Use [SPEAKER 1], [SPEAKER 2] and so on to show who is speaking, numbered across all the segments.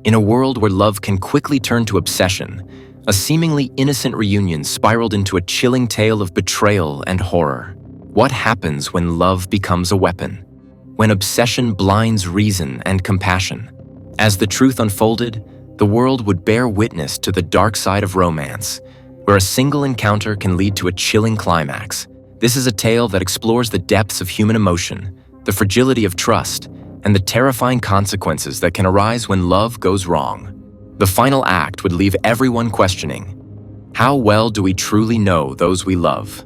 [SPEAKER 1] In a world where love can quickly turn to obsession, a seemingly innocent reunion spiraled into a chilling tale of betrayal and horror. What happens when love becomes a weapon? When obsession blinds reason and compassion? As the truth unfolded, the world would bear witness to the dark side of romance, where a single encounter can lead to a chilling climax. This is a tale that explores the depths of human emotion, the fragility of trust, and the terrifying consequences that can arise when love goes wrong. The final act would leave everyone questioning, how well do we truly know those we love?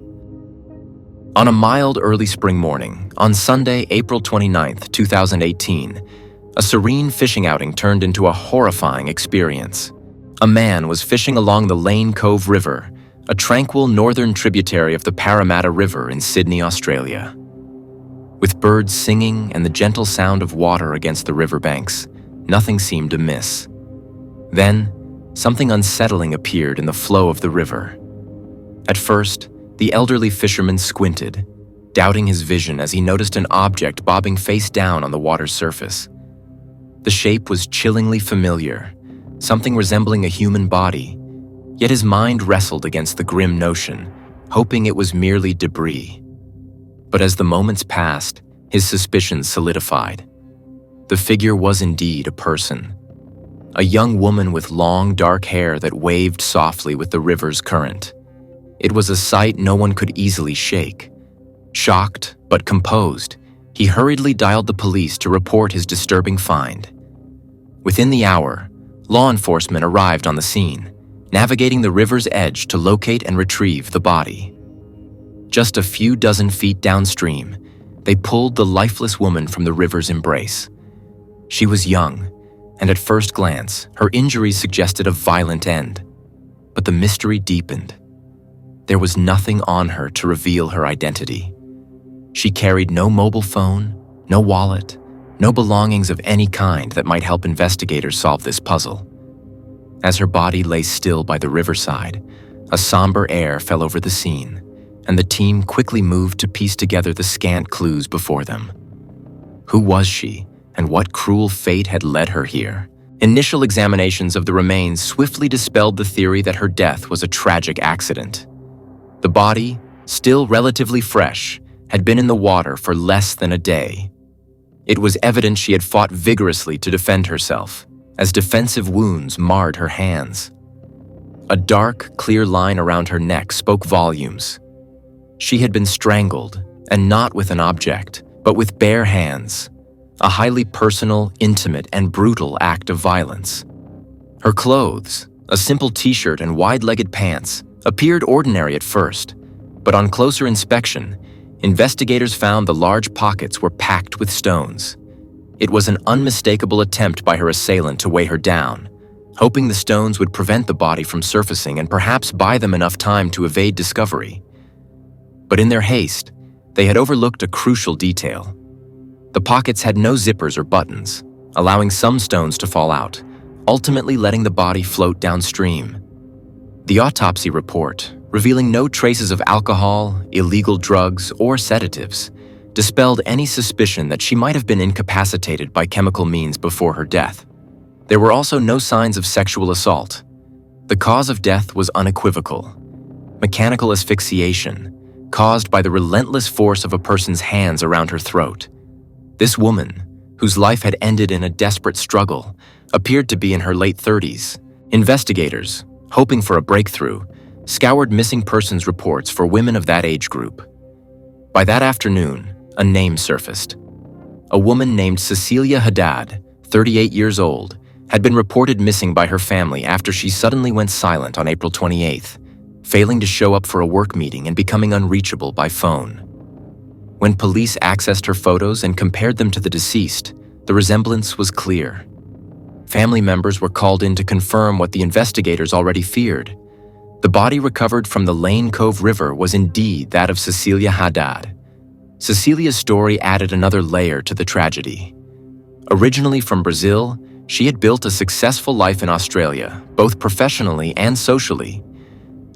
[SPEAKER 1] On a mild early spring morning, on Sunday, April 29, 2018, a serene fishing outing turned into a horrifying experience. A man was fishing along the Lane Cove River, a tranquil northern tributary of the Parramatta River in Sydney, Australia. With birds singing and the gentle sound of water against the riverbanks, nothing seemed amiss. Then, something unsettling appeared in the flow of the river. At first, the elderly fisherman squinted, doubting his vision as he noticed an object bobbing face down on the water's surface. The shape was chillingly familiar, something resembling a human body, yet his mind wrestled against the grim notion, hoping it was merely debris. But as the moments passed, his suspicions solidified. The figure was indeed a person. A young woman with long, dark hair that waved softly with the river's current. It was a sight no one could easily shake. Shocked, but composed, he hurriedly dialed the police to report his disturbing find. Within the hour, law enforcement arrived on the scene, navigating the river's edge to locate and retrieve the body. Just a few dozen feet downstream, they pulled the lifeless woman from the river's embrace. She was young, and at first glance, her injuries suggested a violent end. But the mystery deepened. There was nothing on her to reveal her identity. She carried no mobile phone, no wallet, no belongings of any kind that might help investigators solve this puzzle. As her body lay still by the riverside, a somber air fell over the scene, and the team quickly moved to piece together the scant clues before them. Who was she, and what cruel fate had led her here? Initial examinations of the remains swiftly dispelled the theory that her death was a tragic accident. The body, still relatively fresh, had been in the water for less than a day. It was evident she had fought vigorously to defend herself, as defensive wounds marred her hands. A dark, clear line around her neck spoke volumes. She had been strangled, and not with an object, but with bare hands. A highly personal, intimate, and brutal act of violence. Her clothes, a simple t-shirt and wide-legged pants, appeared ordinary at first, but on closer inspection, investigators found the large pockets were packed with stones. It was an unmistakable attempt by her assailant to weigh her down, hoping the stones would prevent the body from surfacing and perhaps buy them enough time to evade discovery. But in their haste, they had overlooked a crucial detail. The pockets had no zippers or buttons, allowing some stones to fall out, ultimately letting the body float downstream. The autopsy report, revealing no traces of alcohol, illegal drugs, or sedatives, dispelled any suspicion that she might have been incapacitated by chemical means before her death. There were also no signs of sexual assault. The cause of death was unequivocal: mechanical asphyxiation, caused by the relentless force of a person's hands around her throat. This woman, whose life had ended in a desperate struggle, appeared to be in her late 30s. Investigators, hoping for a breakthrough, scoured missing persons reports for women of that age group. By that afternoon, a name surfaced. A woman named Cecilia Haddad, 38 years old, had been reported missing by her family after she suddenly went silent on April 28th, failing to show up for a work meeting and becoming unreachable by phone. When police accessed her photos and compared them to the deceased, the resemblance was clear. Family members were called in to confirm what the investigators already feared. The body recovered from the Lane Cove River was indeed that of Cecilia Haddad. Cecilia's story added another layer to the tragedy. Originally from Brazil, she had built a successful life in Australia, both professionally and socially.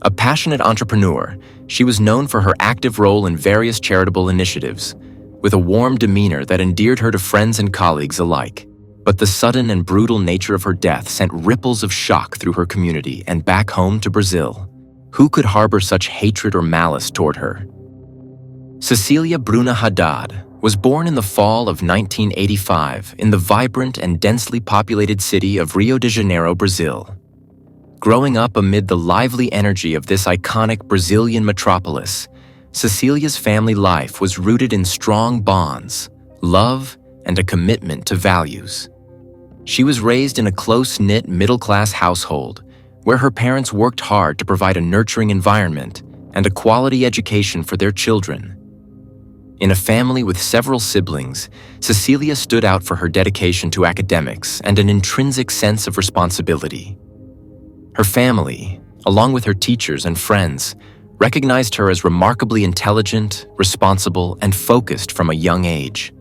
[SPEAKER 1] A passionate entrepreneur, she was known for her active role in various charitable initiatives, with a warm demeanor that endeared her to friends and colleagues alike. But the sudden and brutal nature of her death sent ripples of shock through her community and back home to Brazil. Who could harbor such hatred or malice toward her? Cecilia Bruna Haddad was born in the fall of 1985 in the vibrant and densely populated city of Rio de Janeiro, Brazil. Growing up amid the lively energy of this iconic Brazilian metropolis, Cecilia's family life was rooted in strong bonds, love, and a commitment to values. She was raised in a close-knit middle-class household where her parents worked hard to provide a nurturing environment and a quality education for their children. In a family with several siblings, Cecilia stood out for her dedication to academics and an intrinsic sense of responsibility. Her family, along with her teachers and friends, recognized her as remarkably intelligent, responsible, and focused from a young age.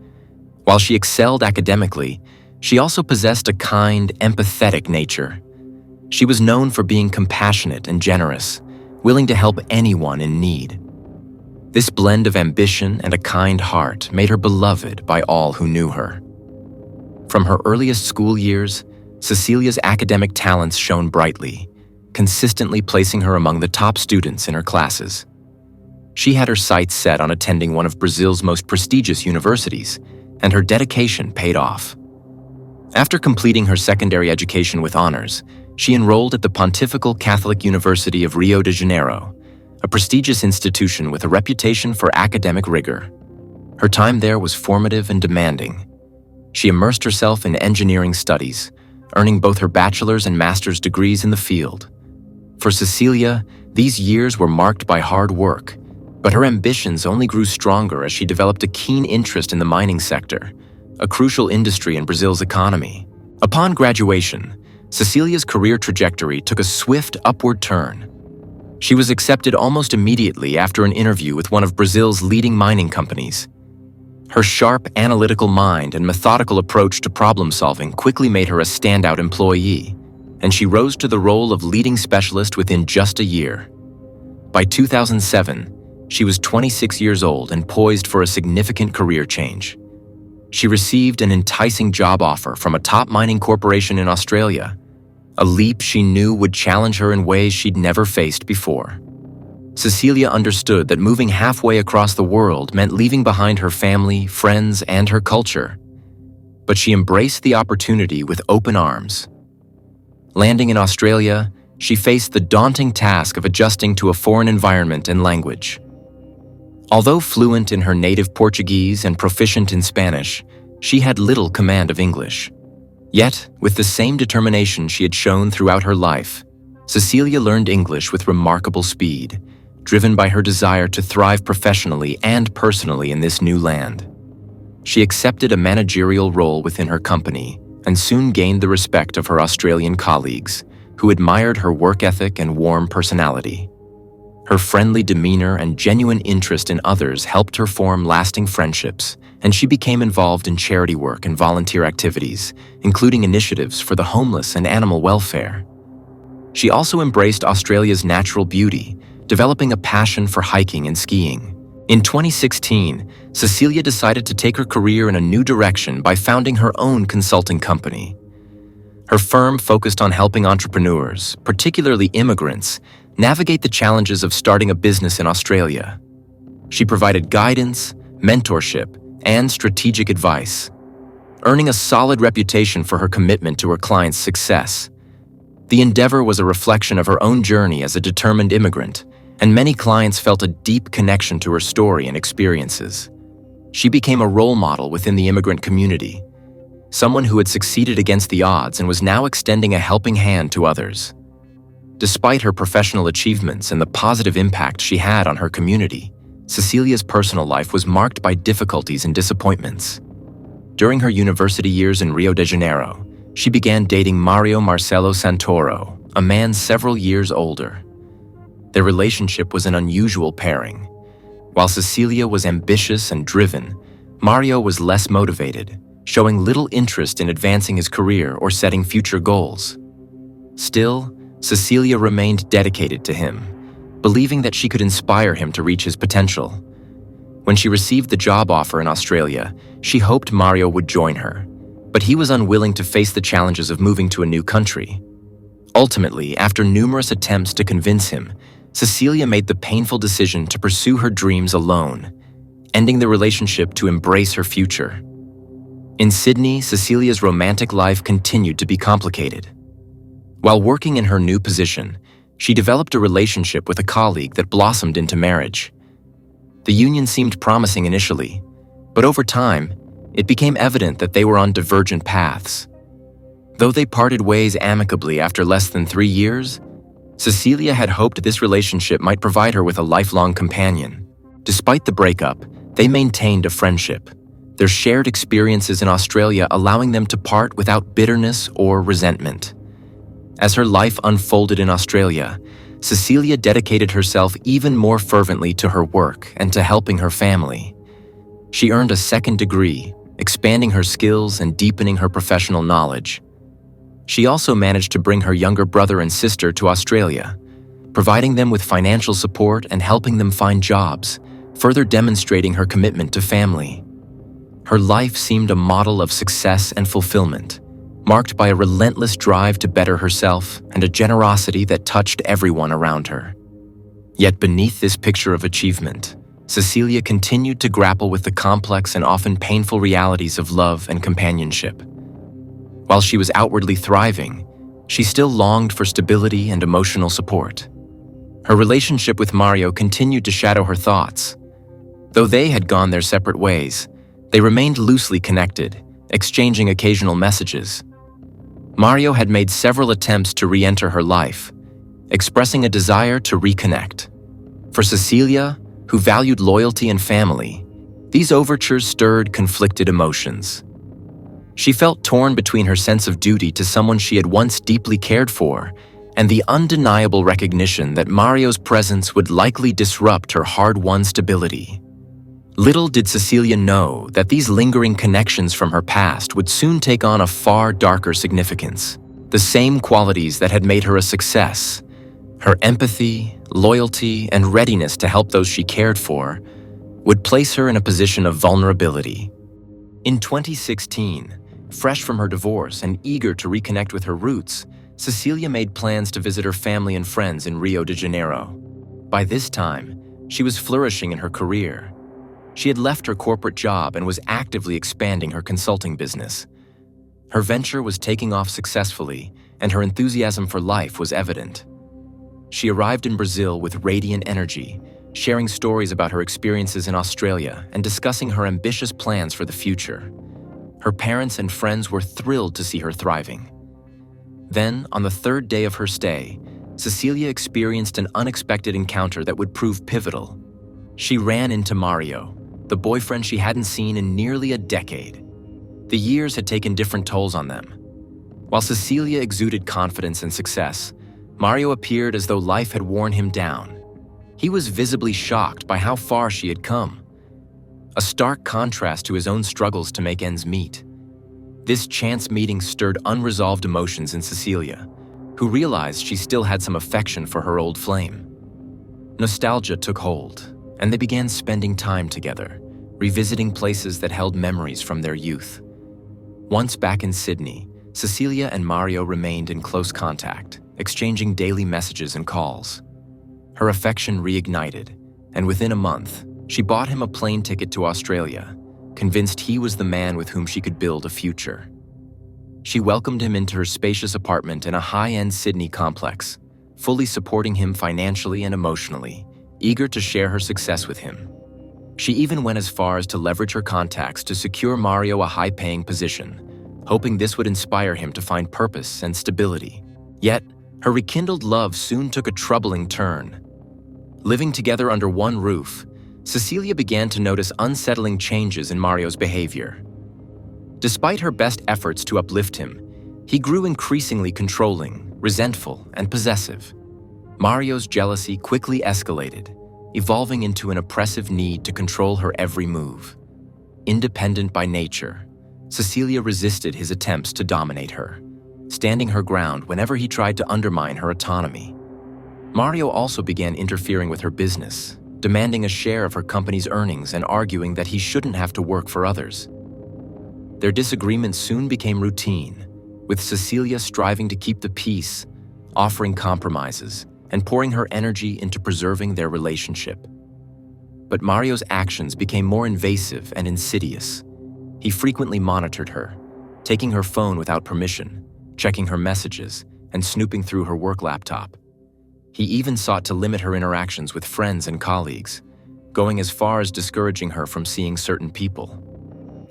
[SPEAKER 1] While she excelled academically, she also possessed a kind, empathetic nature. She was known for being compassionate and generous, willing to help anyone in need. This blend of ambition and a kind heart made her beloved by all who knew her. From her earliest school years, Cecilia's academic talents shone brightly, consistently placing her among the top students in her classes. She had her sights set on attending one of Brazil's most prestigious universities, and her dedication paid off. After completing her secondary education with honors, she enrolled at the Pontifical Catholic University of Rio de Janeiro, a prestigious institution with a reputation for academic rigor. Her time there was formative and demanding. She immersed herself in engineering studies, earning both her bachelor's and master's degrees in the field. For Cecilia, these years were marked by hard work, but her ambitions only grew stronger as she developed a keen interest in the mining sector, a crucial industry in Brazil's economy. Upon graduation, Cecilia's career trajectory took a swift upward turn. She was accepted almost immediately after an interview with one of Brazil's leading mining companies. Her sharp, analytical mind and methodical approach to problem-solving quickly made her a standout employee, and she rose to the role of leading specialist within just a year. By 2007, she was 26 years old and poised for a significant career change. She received an enticing job offer from a top mining corporation in Australia, a leap she knew would challenge her in ways she'd never faced before. Cecilia understood that moving halfway across the world meant leaving behind her family, friends, and her culture. But she embraced the opportunity with open arms. Landing in Australia, she faced the daunting task of adjusting to a foreign environment and language. Although fluent in her native Portuguese and proficient in Spanish, she had little command of English. Yet, with the same determination she had shown throughout her life, Cecilia learned English with remarkable speed, driven by her desire to thrive professionally and personally in this new land. She accepted a managerial role within her company and soon gained the respect of her Australian colleagues, who admired her work ethic and warm personality. Her friendly demeanor and genuine interest in others helped her form lasting friendships, and she became involved in charity work and volunteer activities, including initiatives for the homeless and animal welfare. She also embraced Australia's natural beauty, developing a passion for hiking and skiing. In 2016, Cecilia decided to take her career in a new direction by founding her own consulting company. Her firm focused on helping entrepreneurs, particularly immigrants, navigate the challenges of starting a business in Australia. She provided guidance, mentorship, and strategic advice, earning a solid reputation for her commitment to her clients' success. The endeavor was a reflection of her own journey as a determined immigrant, and many clients felt a deep connection to her story and experiences. She became a role model within the immigrant community, someone who had succeeded against the odds and was now extending a helping hand to others. Despite her professional achievements and the positive impact she had on her community, Cecilia's personal life was marked by difficulties and disappointments. During her university years in Rio de Janeiro, she began dating Mario Marcelo Santoro, a man several years older. Their relationship was an unusual pairing. While Cecilia was ambitious and driven, Mario was less motivated, showing little interest in advancing his career or setting future goals. Still, Cecilia remained dedicated to him, believing that she could inspire him to reach his potential. When she received the job offer in Australia, she hoped Mario would join her, but he was unwilling to face the challenges of moving to a new country. Ultimately, after numerous attempts to convince him, Cecilia made the painful decision to pursue her dreams alone, ending the relationship to embrace her future. In Sydney, Cecilia's romantic life continued to be complicated. While working in her new position, she developed a relationship with a colleague that blossomed into marriage. The union seemed promising initially, but over time, it became evident that they were on divergent paths. Though they parted ways amicably after less than 3 years, Cecilia had hoped this relationship might provide her with a lifelong companion. Despite the breakup, they maintained a friendship, their shared experiences in Australia allowing them to part without bitterness or resentment. As her life unfolded in Australia, Cecilia dedicated herself even more fervently to her work and to helping her family. She earned a second degree, expanding her skills and deepening her professional knowledge. She also managed to bring her younger brother and sister to Australia, providing them with financial support and helping them find jobs, further demonstrating her commitment to family. Her life seemed a model of success and fulfillment, marked by a relentless drive to better herself and a generosity that touched everyone around her. Yet beneath this picture of achievement, Cecilia continued to grapple with the complex and often painful realities of love and companionship. While she was outwardly thriving, she still longed for stability and emotional support. Her relationship with Mario continued to shadow her thoughts. Though they had gone their separate ways, they remained loosely connected, exchanging occasional messages. Mario had made several attempts to re-enter her life, expressing a desire to reconnect. For Cecilia, who valued loyalty and family, these overtures stirred conflicted emotions. She felt torn between her sense of duty to someone she had once deeply cared for and the undeniable recognition that Mario's presence would likely disrupt her hard-won stability. Little did Cecilia know that these lingering connections from her past would soon take on a far darker significance. The same qualities that had made her a success, her empathy, loyalty, and readiness to help those she cared for, would place her in a position of vulnerability. In 2016, fresh from her divorce and eager to reconnect with her roots, Cecilia made plans to visit her family and friends in Rio de Janeiro. By this time, she was flourishing in her career. She had left her corporate job and was actively expanding her consulting business. Her venture was taking off successfully, and her enthusiasm for life was evident. She arrived in Brazil with radiant energy, sharing stories about her experiences in Australia and discussing her ambitious plans for the future. Her parents and friends were thrilled to see her thriving. Then, on the third day of her stay, Cecilia experienced an unexpected encounter that would prove pivotal. She ran into Mario, the boyfriend she hadn't seen in nearly a decade. The years had taken different tolls on them. While Cecilia exuded confidence and success, Mario appeared as though life had worn him down. He was visibly shocked by how far she had come, a stark contrast to his own struggles to make ends meet. This chance meeting stirred unresolved emotions in Cecilia, who realized she still had some affection for her old flame. Nostalgia took hold, and they began spending time together, revisiting places that held memories from their youth. Once back in Sydney, Cecilia and Mario remained in close contact, exchanging daily messages and calls. Her affection reignited, and within a month, she bought him a plane ticket to Australia, convinced he was the man with whom she could build a future. She welcomed him into her spacious apartment in a high-end Sydney complex, fully supporting him financially and emotionally, eager to share her success with him. She even went as far as to leverage her contacts to secure Mario a high-paying position, hoping this would inspire him to find purpose and stability. Yet, her rekindled love soon took a troubling turn. Living together under one roof, Cecilia began to notice unsettling changes in Mario's behavior. Despite her best efforts to uplift him, he grew increasingly controlling, resentful, and possessive. Mario's jealousy quickly escalated, evolving into an oppressive need to control her every move. Independent by nature, Cecilia resisted his attempts to dominate her, standing her ground whenever he tried to undermine her autonomy. Mario also began interfering with her business, demanding a share of her company's earnings and arguing that he shouldn't have to work for others. Their disagreements soon became routine, with Cecilia striving to keep the peace, offering compromises, and pouring her energy into preserving their relationship. But Mario's actions became more invasive and insidious. He frequently monitored her, taking her phone without permission, checking her messages, and snooping through her work laptop. He even sought to limit her interactions with friends and colleagues, going as far as discouraging her from seeing certain people.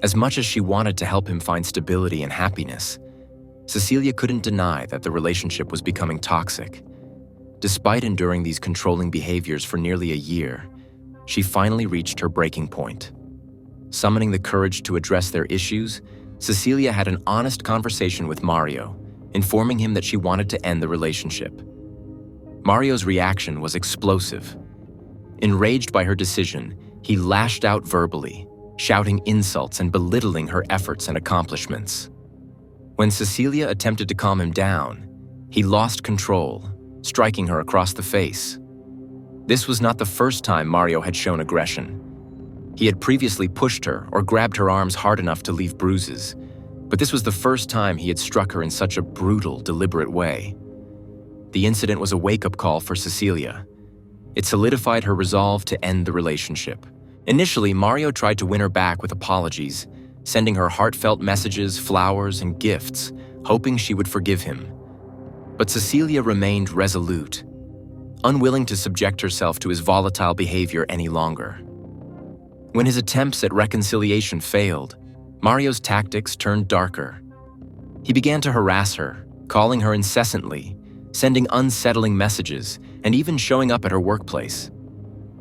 [SPEAKER 1] As much as she wanted to help him find stability and happiness, Cecilia couldn't deny that the relationship was becoming toxic. Despite enduring these controlling behaviors for nearly a year, she finally reached her breaking point. Summoning the courage to address their issues, Cecilia had an honest conversation with Mario, informing him that she wanted to end the relationship. Mario's reaction was explosive. Enraged by her decision, he lashed out verbally, shouting insults and belittling her efforts and accomplishments. When Cecilia attempted to calm him down, he lost control, striking her across the face. This was not the first time Mario had shown aggression. He had previously pushed her or grabbed her arms hard enough to leave bruises, but this was the first time he had struck her in such a brutal, deliberate way. The incident was a wake-up call for Cecilia. It solidified her resolve to end the relationship. Initially, Mario tried to win her back with apologies, sending her heartfelt messages, flowers, and gifts, hoping she would forgive him. But Cecilia remained resolute, unwilling to subject herself to his volatile behavior any longer. When his attempts at reconciliation failed, Mario's tactics turned darker. He began to harass her, calling her incessantly, sending unsettling messages, and even showing up at her workplace.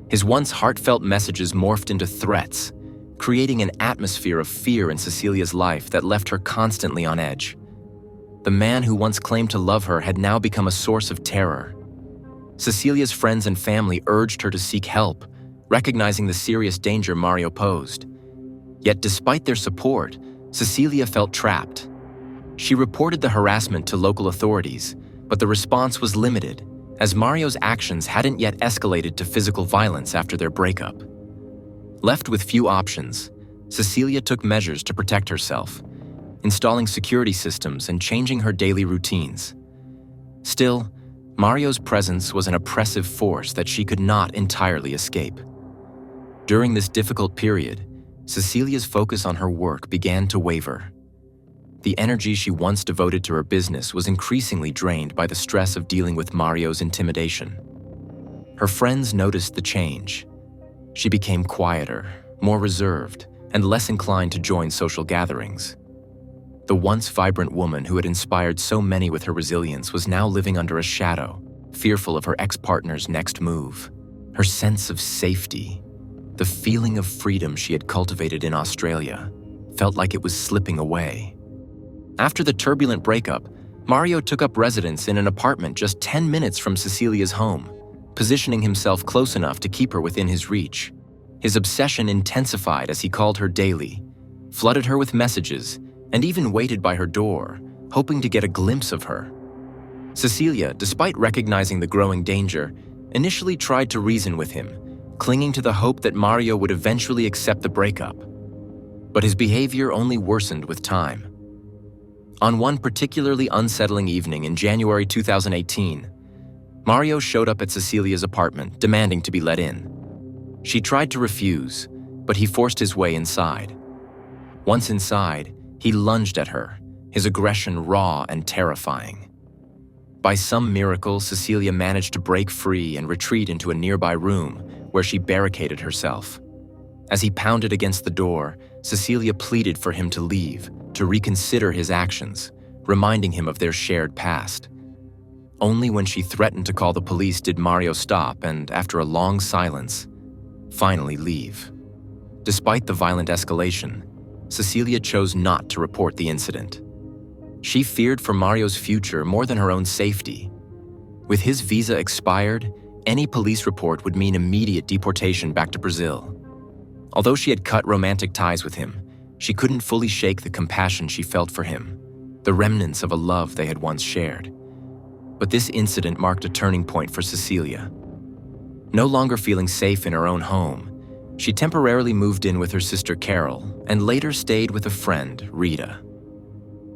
[SPEAKER 1] His once heartfelt messages morphed into threats, creating an atmosphere of fear in Cecilia's life that left her constantly on edge. The man who once claimed to love her had now become a source of terror. Cecilia's friends and family urged her to seek help, recognizing the serious danger Mario posed. Yet despite their support, Cecilia felt trapped. She reported the harassment to local authorities, but the response was limited, as Mario's actions hadn't yet escalated to physical violence after their breakup. Left with few options, Cecilia took measures to protect herself, installing security systems and changing her daily routines. Still, Mario's presence was an oppressive force that she could not entirely escape. During this difficult period, Cecilia's focus on her work began to waver. The energy she once devoted to her business was increasingly drained by the stress of dealing with Mario's intimidation. Her friends noticed the change. She became quieter, more reserved, and less inclined to join social gatherings. The once vibrant woman who had inspired so many with her resilience was now living under a shadow, fearful of her ex-partner's next move. Her sense of safety, the feeling of freedom she had cultivated in Australia, felt like it was slipping away. After the turbulent breakup, Mario took up residence in an apartment just 10 minutes from Cecilia's home, positioning himself close enough to keep her within his reach. His obsession intensified as he called her daily, flooded her with messages, and even waited by her door, hoping to get a glimpse of her. Cecilia, despite recognizing the growing danger, initially tried to reason with him, clinging to the hope that Mario would eventually accept the breakup. But his behavior only worsened with time. On one particularly unsettling evening in January 2018, Mario showed up at Cecilia's apartment, demanding to be let in. She tried to refuse, but he forced his way inside. Once inside, he lunged at her, his aggression raw and terrifying. By some miracle, Cecilia managed to break free and retreat into a nearby room where she barricaded herself. As he pounded against the door, Cecilia pleaded for him to leave, to reconsider his actions, reminding him of their shared past. Only when she threatened to call the police did Mario stop and, after a long silence, finally leave. Despite the violent escalation, Cecilia chose not to report the incident. She feared for Mario's future more than her own safety. With his visa expired, any police report would mean immediate deportation back to Brazil. Although she had cut romantic ties with him, she couldn't fully shake the compassion she felt for him, the remnants of a love they had once shared. But this incident marked a turning point for Cecilia. No longer feeling safe in her own home, She temporarily moved in with her sister Carol and later stayed with a friend, Rita.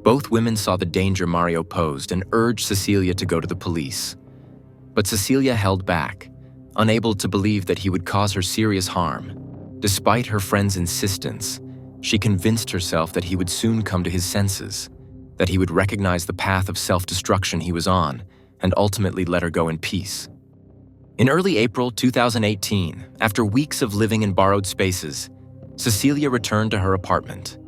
[SPEAKER 1] Both women saw the danger Mario posed and urged Cecilia to go to the police. But Cecilia held back, unable to believe that he would cause her serious harm. Despite her friend's insistence, she convinced herself that he would soon come to his senses, that he would recognize the path of self-destruction he was on, and ultimately let her go in peace. In early April 2018, after weeks of living in borrowed spaces, Cecilia returned to her apartment.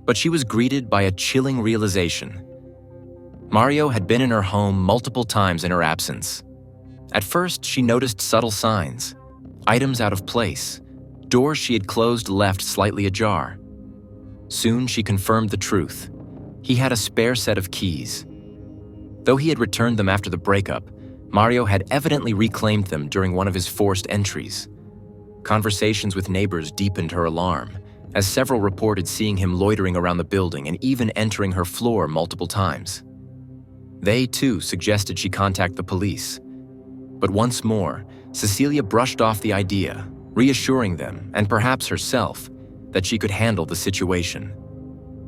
[SPEAKER 1] But she was greeted by a chilling realization. Mario had been in her home multiple times in her absence. At first, she noticed subtle signs, items out of place, doors she had closed left slightly ajar. Soon, she confirmed the truth. He had a spare set of keys. Though he had returned them after the breakup, Mario had evidently reclaimed them during one of his forced entries. Conversations with neighbors deepened her alarm, as several reported seeing him loitering around the building and even entering her floor multiple times. They, too, suggested she contact the police. But once more, Cecilia brushed off the idea, reassuring them, and perhaps herself, that she could handle the situation.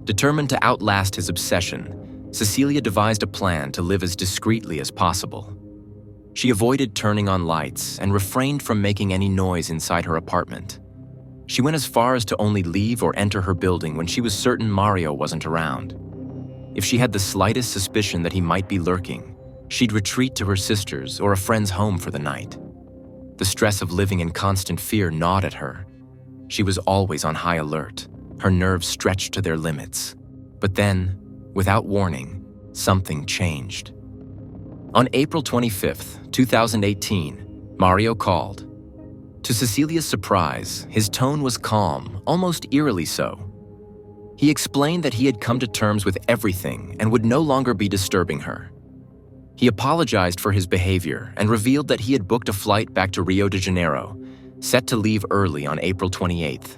[SPEAKER 1] Determined to outlast his obsession, Cecilia devised a plan to live as discreetly as possible. She avoided turning on lights and refrained from making any noise inside her apartment. She went as far as to only leave or enter her building when she was certain Mario wasn't around. If she had the slightest suspicion that he might be lurking, she'd retreat to her sister's or a friend's home for the night. The stress of living in constant fear gnawed at her. She was always on high alert, her nerves stretched to their limits. But then, without warning, something changed. On April 25, 2018, Mario called. To Cecilia's surprise, his tone was calm, almost eerily so. He explained that he had come to terms with everything and would no longer be disturbing her. He apologized for his behavior and revealed that he had booked a flight back to Rio de Janeiro, set to leave early on April 28th.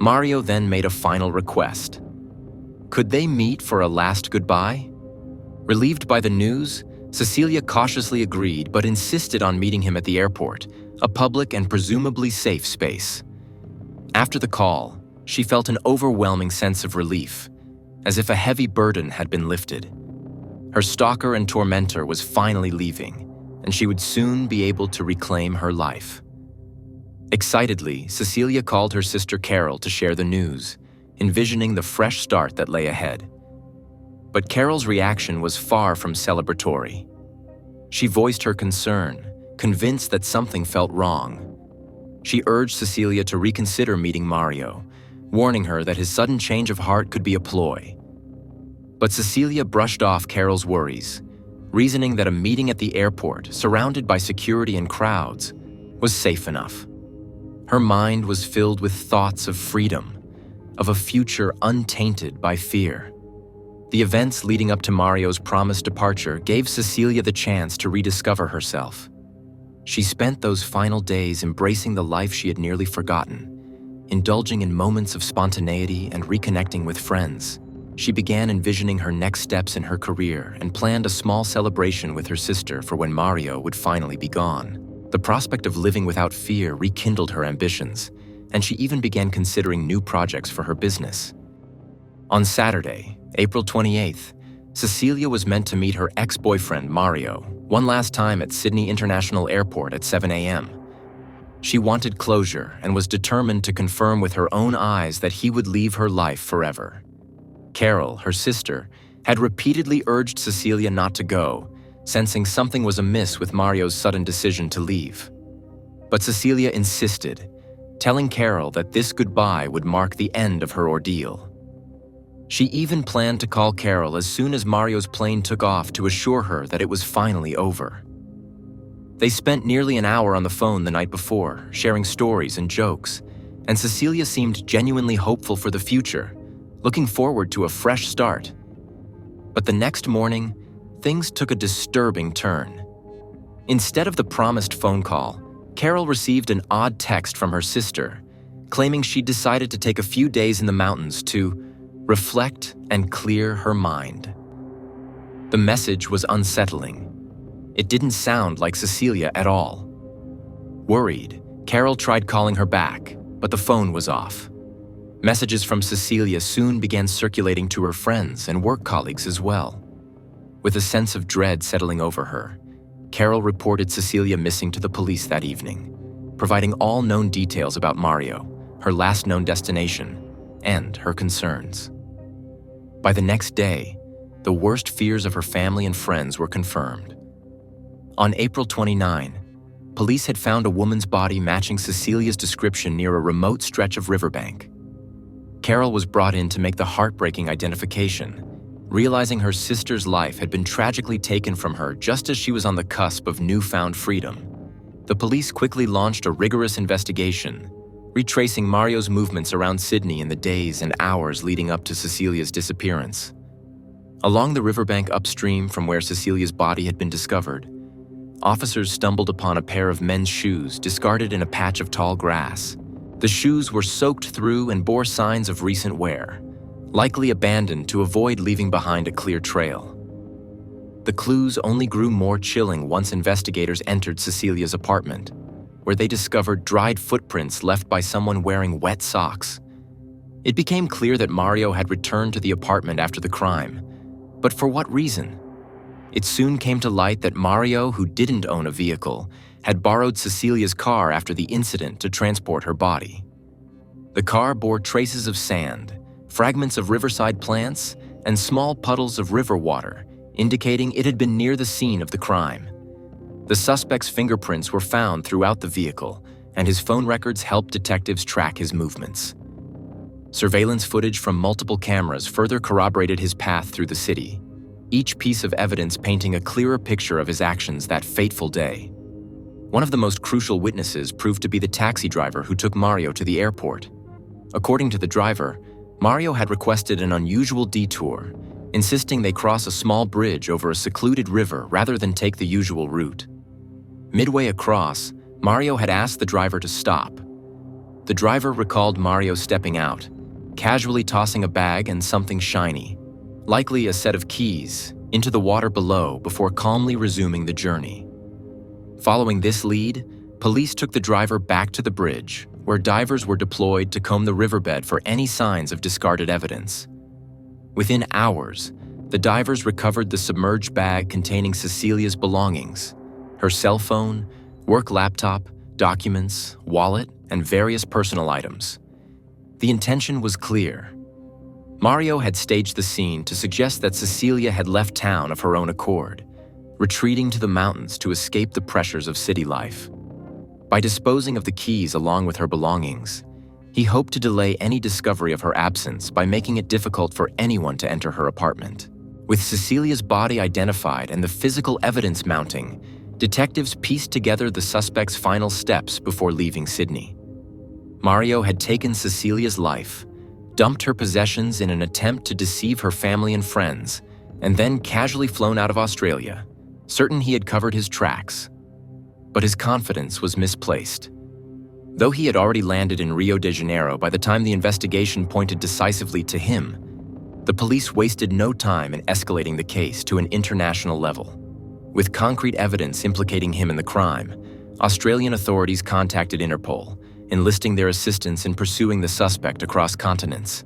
[SPEAKER 1] Mario then made a final request. Could they meet for a last goodbye? Relieved by the news, Cecilia cautiously agreed but insisted on meeting him at the airport, a public and presumably safe space. After the call, she felt an overwhelming sense of relief, as if a heavy burden had been lifted. Her stalker and tormentor was finally leaving, and she would soon be able to reclaim her life. Excitedly, Cecilia called her sister Carol to share the news, envisioning the fresh start that lay ahead. But Carol's reaction was far from celebratory. She voiced her concern, convinced that something felt wrong. She urged Cecilia to reconsider meeting Mario, warning her that his sudden change of heart could be a ploy. But Cecilia brushed off Carol's worries, reasoning that a meeting at the airport, surrounded by security and crowds, was safe enough. Her mind was filled with thoughts of freedom, of a future untainted by fear. The events leading up to Mario's promised departure gave Cecilia the chance to rediscover herself. She spent those final days embracing the life she had nearly forgotten, indulging in moments of spontaneity and reconnecting with friends. She began envisioning her next steps in her career and planned a small celebration with her sister for when Mario would finally be gone. The prospect of living without fear rekindled her ambitions, and she even began considering new projects for her business. On Saturday, April 28th, Cecilia was meant to meet her ex-boyfriend Mario one last time at Sydney International Airport at 7 a.m. She wanted closure and was determined to confirm with her own eyes that he would leave her life forever. Carol, her sister, had repeatedly urged Cecilia not to go, sensing something was amiss with Mario's sudden decision to leave. But Cecilia insisted, telling Carol that this goodbye would mark the end of her ordeal. She even planned to call Carol as soon as Mario's plane took off to assure her that it was finally over. They spent nearly an hour on the phone the night before, sharing stories and jokes, and Cecilia seemed genuinely hopeful for the future, looking forward to a fresh start. But the next morning, things took a disturbing turn. Instead of the promised phone call, Carol received an odd text from her sister, claiming she'd decided to take a few days in the mountains to reflect and clear her mind. The message was unsettling. It didn't sound like Cecilia at all. Worried, Carol tried calling her back, but the phone was off. Messages from Cecilia soon began circulating to her friends and work colleagues as well. With a sense of dread settling over her, Carol reported Cecilia missing to the police that evening, providing all known details about Mario, her last known destination, and her concerns. By the next day, the worst fears of her family and friends were confirmed. On April 29, police had found a woman's body matching Cecilia's description near a remote stretch of riverbank. Carol was brought in to make the heartbreaking identification, realizing her sister's life had been tragically taken from her just as she was on the cusp of newfound freedom. The police quickly launched a rigorous investigation, retracing Mario's movements around Sydney in the days and hours leading up to Cecilia's disappearance. Along the riverbank upstream from where Cecilia's body had been discovered, officers stumbled upon a pair of men's shoes discarded in a patch of tall grass. The shoes were soaked through and bore signs of recent wear, likely abandoned to avoid leaving behind a clear trail. The clues only grew more chilling once investigators entered Cecilia's apartment, where they discovered dried footprints left by someone wearing wet socks. It became clear that Mario had returned to the apartment after the crime, but for what reason? It soon came to light that Mario, who didn't own a vehicle, had borrowed Cecilia's car after the incident to transport her body. The car bore traces of sand, fragments of riverside plants, and small puddles of river water, indicating it had been near the scene of the crime. The suspect's fingerprints were found throughout the vehicle, and his phone records helped detectives track his movements. Surveillance footage from multiple cameras further corroborated his path through the city, each piece of evidence painting a clearer picture of his actions that fateful day. One of the most crucial witnesses proved to be the taxi driver who took Mario to the airport. According to the driver, Mario had requested an unusual detour, insisting they cross a small bridge over a secluded river rather than take the usual route. Midway across, Mario had asked the driver to stop. The driver recalled Mario stepping out, casually tossing a bag and something shiny, likely a set of keys, into the water below before calmly resuming the journey. Following this lead, police took the driver back to the bridge, where divers were deployed to comb the riverbed for any signs of discarded evidence. Within hours, the divers recovered the submerged bag containing Cecilia's belongings, her cell phone, work laptop, documents, wallet, and various personal items. The intention was clear. Mario had staged the scene to suggest that Cecilia had left town of her own accord, retreating to the mountains to escape the pressures of city life. By disposing of the keys along with her belongings, he hoped to delay any discovery of her absence by making it difficult for anyone to enter her apartment. With Cecilia's body identified and the physical evidence mounting, detectives pieced together the suspect's final steps before leaving Sydney. Mario had taken Cecilia's life, dumped her possessions in an attempt to deceive her family and friends, and then casually flown out of Australia, certain he had covered his tracks. But his confidence was misplaced. Though he had already landed in Rio de Janeiro by the time the investigation pointed decisively to him, the police wasted no time in escalating the case to an international level. With concrete evidence implicating him in the crime, Australian authorities contacted Interpol, enlisting their assistance in pursuing the suspect across continents.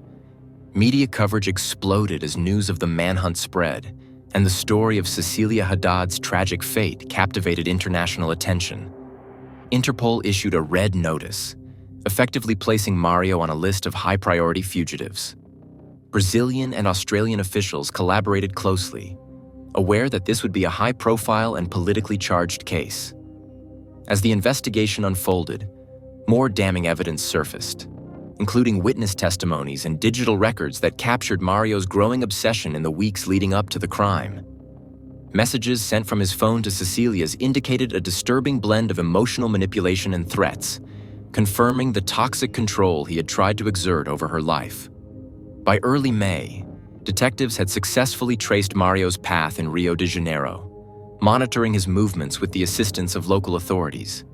[SPEAKER 1] Media coverage exploded as news of the manhunt spread, and the story of Cecilia Haddad's tragic fate captivated international attention. Interpol issued a red notice, effectively placing Mario on a list of high-priority fugitives. Brazilian and Australian officials collaborated closely, aware that this would be a high-profile and politically charged case. As the investigation unfolded, more damning evidence surfaced, including witness testimonies and digital records that captured Mario's growing obsession in the weeks leading up to the crime. Messages sent from his phone to Cecilia's indicated a disturbing blend of emotional manipulation and threats, confirming the toxic control he had tried to exert over her life. By early May, detectives had successfully traced Mario's path in Rio de Janeiro, monitoring his movements with the assistance of local authorities.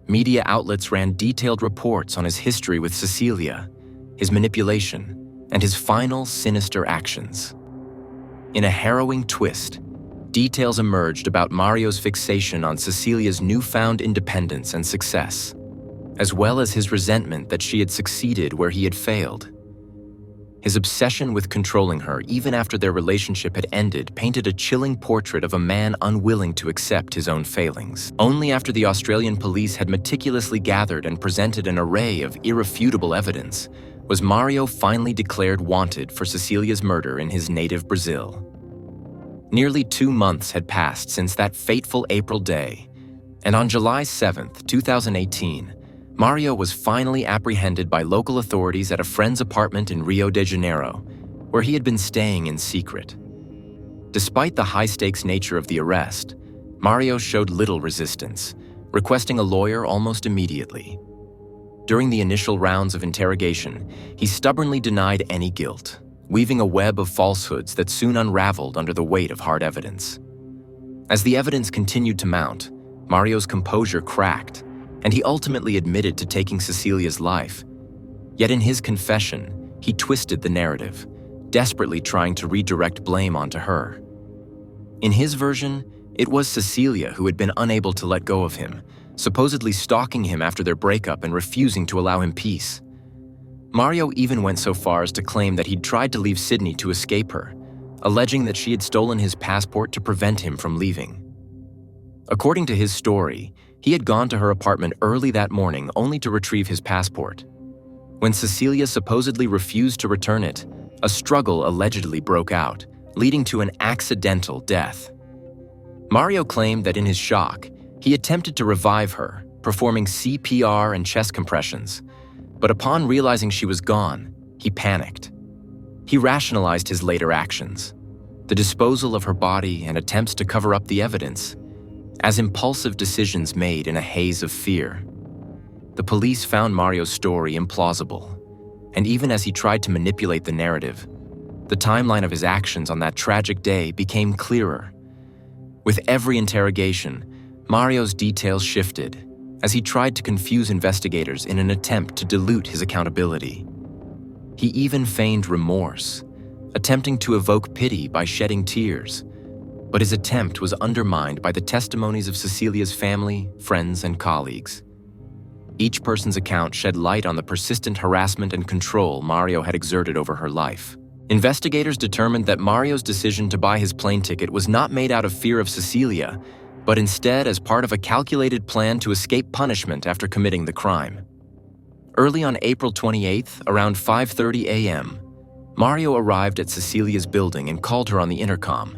[SPEAKER 1] Media outlets ran detailed reports on his history with Cecilia, his manipulation, and his final sinister actions. In a harrowing twist, details emerged about Mario's fixation on Cecilia's newfound independence and success. as well as his resentment that she had succeeded where he had failed. His obsession with controlling her, even after their relationship had ended, painted a chilling portrait of a man unwilling to accept his own failings. Only after the Australian police had meticulously gathered and presented an array of irrefutable evidence was Mario finally declared wanted for Cecilia's murder in his native Brazil. Nearly 2 months had passed since that fateful April day, and on July 7, 2018, Mario was finally apprehended by local authorities at a friend's apartment in Rio de Janeiro, where he had been staying in secret. Despite the high-stakes nature of the arrest, Mario showed little resistance, requesting a lawyer almost immediately. During the initial rounds of interrogation, he stubbornly denied any guilt, weaving a web of falsehoods that soon unraveled under the weight of hard evidence. As the evidence continued to mount, Mario's composure cracked, and he ultimately admitted to taking Cecilia's life. Yet in his confession, he twisted the narrative, desperately trying to redirect blame onto her. In his version, it was Cecilia who had been unable to let go of him, supposedly stalking him after their breakup and refusing to allow him peace. Mario even went so far as to claim that he'd tried to leave Sydney to escape her, alleging that she had stolen his passport to prevent him from leaving. According to his story, he had gone to her apartment early that morning only to retrieve his passport. When Cecilia supposedly refused to return it, a struggle allegedly broke out, leading to an accidental death. Mario claimed that in his shock, he attempted to revive her, performing CPR and chest compressions, but upon realizing she was gone, he panicked. He rationalized his later actions, the disposal of her body and attempts to cover up the evidence, as impulsive decisions made in a haze of fear. The police found Mario's story implausible, and even as he tried to manipulate the narrative, the timeline of his actions on that tragic day became clearer. With every interrogation, Mario's details shifted as he tried to confuse investigators in an attempt to dilute his accountability. He even feigned remorse, attempting to evoke pity by shedding tears, but his attempt was undermined by the testimonies of Cecilia's family, friends, and colleagues. Each person's account shed light on the persistent harassment and control Mario had exerted over her life. Investigators determined that Mario's decision to buy his plane ticket was not made out of fear of Cecilia, but instead as part of a calculated plan to escape punishment after committing the crime. Early on April 28th, around 5:30 a.m., Mario arrived at Cecilia's building and called her on the intercom,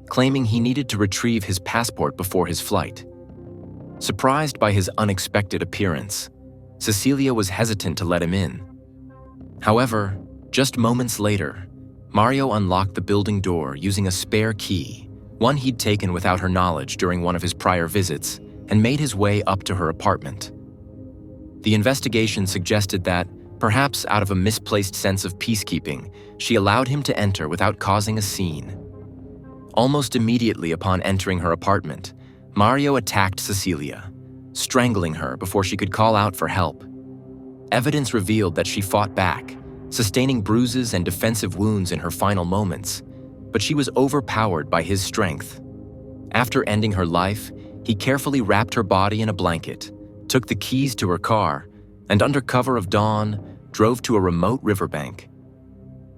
[SPEAKER 1] claiming he needed to retrieve his passport before his flight. Surprised by his unexpected appearance, Cecilia was hesitant to let him in. However, just moments later, Mario unlocked the building door using a spare key, one he'd taken without her knowledge during one of his prior visits, and made his way up to her apartment. The investigation suggested that, perhaps out of a misplaced sense of peacekeeping, she allowed him to enter without causing a scene. Almost immediately upon entering her apartment, Mario attacked Cecilia, strangling her before she could call out for help. Evidence revealed that she fought back, sustaining bruises and defensive wounds in her final moments, but she was overpowered by his strength. After ending her life, he carefully wrapped her body in a blanket, took the keys to her car, and under cover of dawn, drove to a remote riverbank.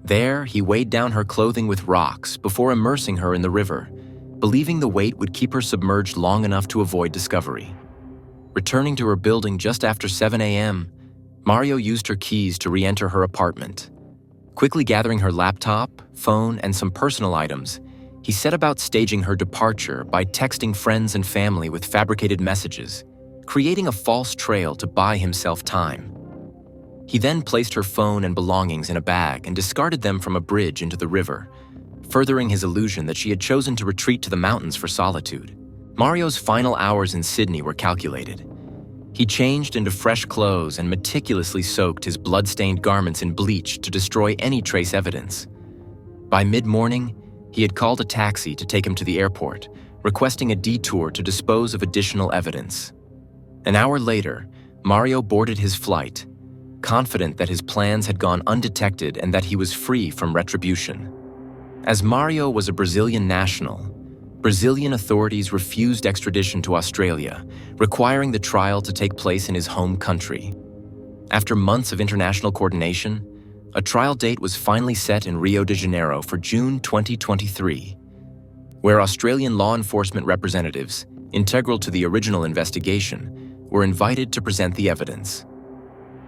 [SPEAKER 1] There, he weighed down her clothing with rocks before immersing her in the river, believing the weight would keep her submerged long enough to avoid discovery. Returning to her building just after 7 a.m., Mario used her keys to re-enter her apartment. Quickly gathering her laptop, phone, and some personal items, he set about staging her departure by texting friends and family with fabricated messages, creating a false trail to buy himself time. He then placed her phone and belongings in a bag and discarded them from a bridge into the river, furthering his illusion that she had chosen to retreat to the mountains for solitude. Mario's final hours in Sydney were calculated. He changed into fresh clothes and meticulously soaked his blood-stained garments in bleach to destroy any trace evidence. By mid-morning, he had called a taxi to take him to the airport, requesting a detour to dispose of additional evidence. An hour later, Mario boarded his flight, confident that his plans had gone undetected and that he was free from retribution. As Mario was a Brazilian national, Brazilian authorities refused extradition to Australia, requiring the trial to take place in his home country. After months of international coordination, a trial date was finally set in Rio de Janeiro for June 2023, where Australian law enforcement representatives, integral to the original investigation, were invited to present the evidence.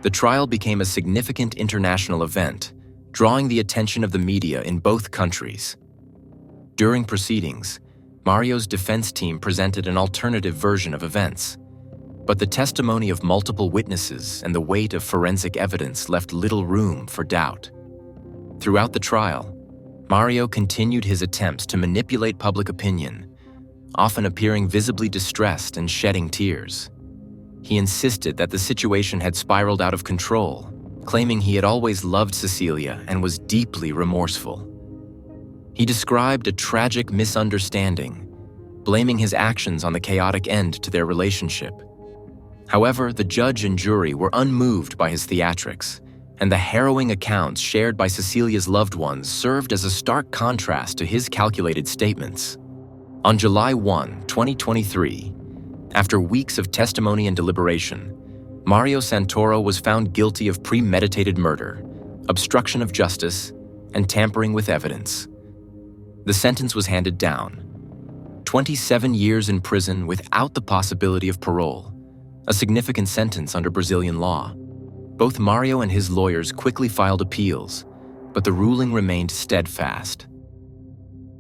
[SPEAKER 1] The trial became a significant international event, drawing the attention of the media in both countries. During proceedings, Mario's defense team presented an alternative version of events, but the testimony of multiple witnesses and the weight of forensic evidence left little room for doubt. Throughout the trial, Mario continued his attempts to manipulate public opinion, often appearing visibly distressed and shedding tears. He insisted that the situation had spiraled out of control, claiming he had always loved Cecilia and was deeply remorseful. He described a tragic misunderstanding, blaming his actions on the chaotic end to their relationship. However, the judge and jury were unmoved by his theatrics, and the harrowing accounts shared by Cecilia's loved ones served as a stark contrast to his calculated statements. On July 1, 2023, after weeks of testimony and deliberation, Mario Santoro was found guilty of premeditated murder, obstruction of justice, and tampering with evidence. The sentence was handed down: 27 years in prison without the possibility of parole, a significant sentence under Brazilian law. Both Mario and his lawyers quickly filed appeals, but the ruling remained steadfast.